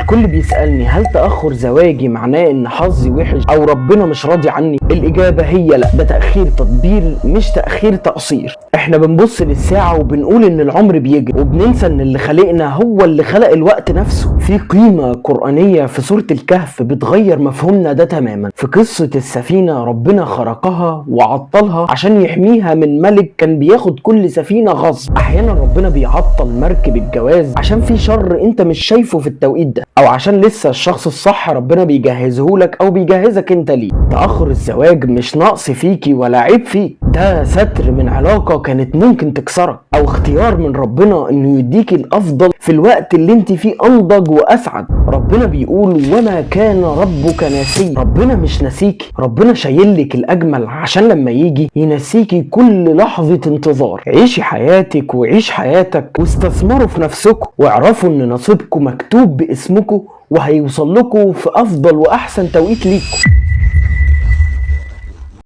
الكل بيسألني هل تأخر زواجي معناه ان حظي وحش او ربنا مش راضي عني؟ الإجابة هي لا، ده تأخير تدبير مش تأخير تقصير. احنا بنبص للساعة وبنقول ان العمر بيجري وبننسى ان اللي خلقنا هو اللي خلق الوقت نفسه. في قيمة قرآنية في سورة الكهف بتغير مفهومنا ده تماما. في قصة السفينة ربنا خرقها وعطلها عشان يحميها من ملك كان بياخد كل سفينة غصب. احيانا ربنا بيعطل مركب الجواز عشان في شر انت مش شايفه في التوقيت ده، او عشان لسه الشخص الصح ربنا بيجهزهولك او بيجهزك انت ليه. تأخر الزواج مش نقص فيكي ولا عيب فيك، ده ستر من علاقة كانت ممكن تكسرك، او اختيار من ربنا انه يديكي الافضل في الوقت اللي انت فيه انضج واسعد. ربنا بيقول وما كان ربك ناسي. ربنا مش ناسيكي، ربنا شايلك الاجمل عشان لما يجي ينسيكي كل لحظة انتظار. عيشي حياتك وعيش حياتك واستثمروا في نفسكم، واعرفوا ان نصيبكم مكتوب باسمكم وهيوصل لكم في افضل واحسن توقيت ليكم.